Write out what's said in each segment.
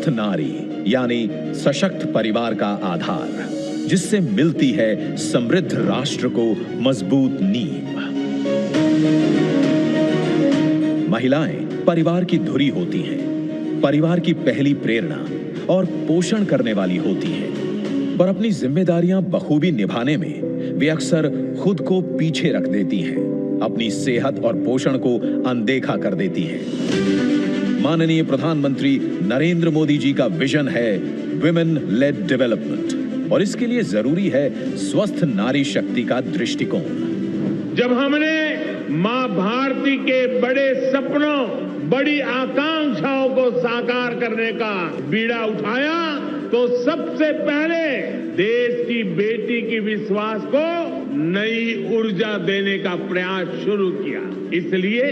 स्वस्थ नारी यानी सशक्त परिवार का आधार, जिससे मिलती है समृद्ध राष्ट्र को मजबूत नींव। महिलाएं परिवार की धुरी होती हैं, परिवार की पहली प्रेरणा और पोषण करने वाली होती हैं, पर अपनी जिम्मेदारियां बखूबी निभाने में वे अक्सर खुद को पीछे रख देती हैं, अपनी सेहत और पोषण को अनदेखा कर देती हैं। माननीय प्रधानमंत्री नरेंद्र मोदी जी का विजन है विमेन लेड डेवलपमेंट, और इसके लिए जरूरी है स्वस्थ नारी शक्ति का दृष्टिकोण। जब हमने मां भारती के बड़े सपनों, बड़ी आकांक्षाओं को साकार करने का बीड़ा उठाया, तो सबसे पहले देश की बेटी की विश्वास को नई ऊर्जा देने का प्रयास शुरू किया। इसलिए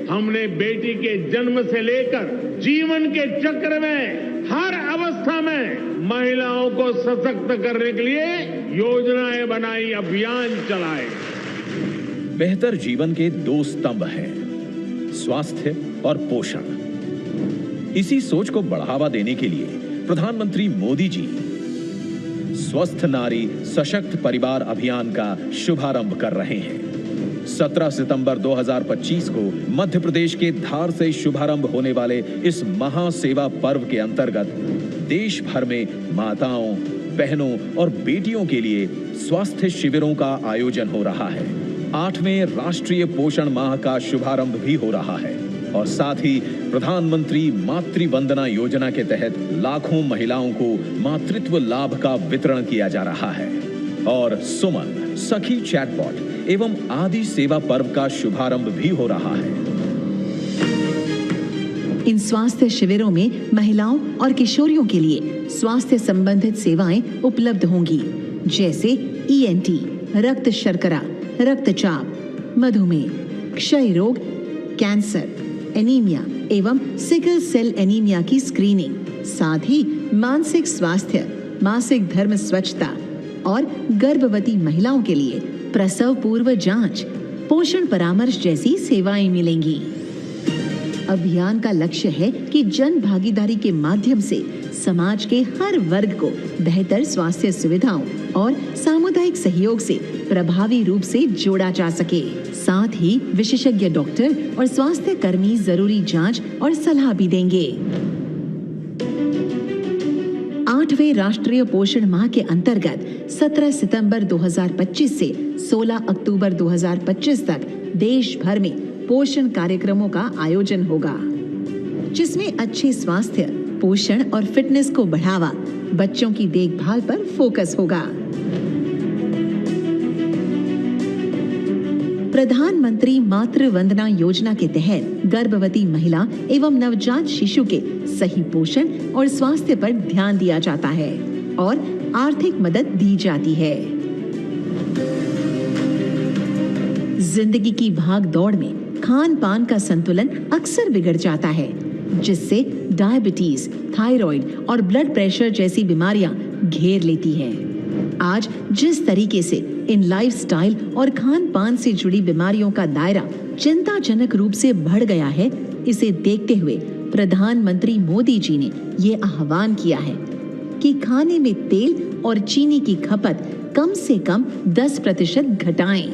हमने बेटी के जन्म से लेकर जीवन के चक्र में हर अवस्था में महिलाओं को सशक्त करने के लिए योजनाएं बनाई, अभियान चलाए। बेहतर जीवन के दो स्तंभ हैं, स्वास्थ्य और पोषण। इसी सोच को बढ़ावा देने के लिए प्रधानमंत्री मोदी जी स्वस्थ नारी सशक्त परिवार अभियान का शुभारंभ कर रहे हैं। 17 सितंबर 2025 को मध्य प्रदेश के धार से शुभारंभ होने वाले इस महासेवा पर्व के अंतर्गत देश भर में माताओं, बहनों और बेटियों के लिए स्वास्थ्य शिविरों का आयोजन हो रहा है। 8वें राष्ट्रीय पोषण माह का शुभारंभ भी हो रहा है, और साथ ही प्रधानमंत्री मातृ वंदना योजना के तहत लाखों महिलाओं को मातृत्व लाभ का वितरण किया जा रहा है। और सुमन सखी चैटबॉट एवं आदि सेवा पर्व का शुभारंभ भी हो रहा है। इन स्वास्थ्य शिविरों में महिलाओं और किशोरियों के लिए स्वास्थ्य संबंधित सेवाएं उपलब्ध होंगी, जैसे ENT, रक्त शर्करा, रक्तचाप, मधुमेह, क्षय रोग, कैंसर, एनीमिया एवं सिकल सेल एनीमिया की स्क्रीनिंग, साथ ही मानसिक स्वास्थ्य, मासिक धर्म स्वच्छता और गर्भवती महिलाओं के लिए प्रसव पूर्व जांच, पोषण परामर्श जैसी सेवाएं मिलेंगी। अभियान का लक्ष्य है कि जन भागीदारी के माध्यम से समाज के हर वर्ग को बेहतर स्वास्थ्य सुविधाओं और सामुदायिक सहयोग से प्रभावी रूप से जोड़ा जा सके। साथ ही विशेषज्ञ डॉक्टर और स्वास्थ्य कर्मी जरूरी जांच और सलाह भी देंगे। 8वें राष्ट्रीय पोषण माह के अंतर्गत 17 सितंबर 2025 से 16 अक्टूबर 2025 तक देश भर में पोषण कार्यक्रमों का आयोजन होगा, जिसमें अच्छे स्वास्थ्य, पोषण और फिटनेस को बढ़ावा, बच्चों की देखभाल पर फोकस होगा। प्रधानमंत्री मातृ वंदना योजना के तहत गर्भवती महिला एवं नवजात शिशु के सही पोषण और स्वास्थ्य पर ध्यान दिया जाता है और आर्थिक मदद दी जाती है। जिंदगी की भाग दौड़ में खान पान का संतुलन अक्सर बिगड़ जाता है, जिससे डायबिटीज, थायराइड और ब्लड प्रेशर जैसी बीमारियां घेर लेती हैं। आज जिस तरीके से इन लाइफस्टाइल और खान पान से जुड़ी बीमारियों का दायरा चिंताजनक रूप से बढ़ गया है, इसे देखते हुए प्रधानमंत्री मोदी जी ने ये आह्वान किया है कि खाने में तेल और चीनी की खपत कम से कम 10% घटाएं।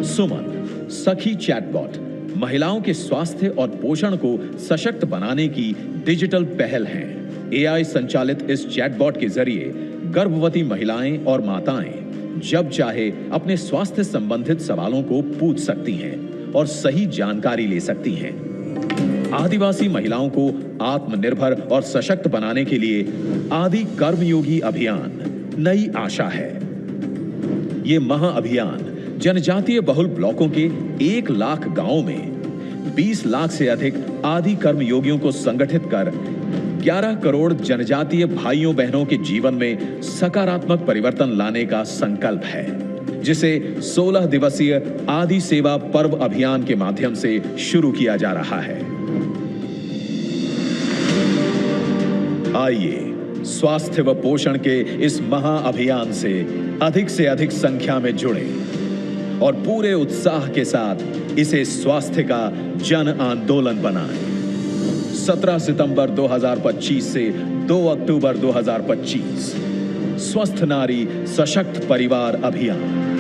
सुमन सखी चैटबॉट महिलाओं के स्वास्थ्य और पोषण को सशक्त बनाने की डिजिटल पहल है। AI संचालित इस चैटबॉट के जरिए गर्भवती महिलाएं और माताएं जब चाहे अपने स्वास्थ्य संबंधित सवालों को पूछ सकती हैं और सही जानकारी ले सकती हैं। आदिवासी महिलाओं को आत्मनिर्भर और सशक्त बनाने के लिए आदि कर्मयोगी अभियान नई आशा है। ये महाअभियान जनजातीय बहुल ब्लॉकों के 1 लाख गांवों में 20 लाख से अधिक आदि कर्मयोगियों को संगठित कर 11 करोड़ जनजातीय भाइयों बहनों के जीवन में सकारात्मक परिवर्तन लाने का संकल्प है, जिसे 16 दिवसीय आदि सेवा पर्व अभियान के माध्यम से शुरू किया जा रहा है। आइए स्वास्थ्य व पोषण के इस महाअभियान से अधिक संख्या में जुड़े और पूरे उत्साह के साथ इसे स्वास्थ्य का जन आंदोलन बनाएं। 17 सितंबर 2025 से 2 अक्टूबर 2025 स्वस्थ नारी सशक्त परिवार अभियान।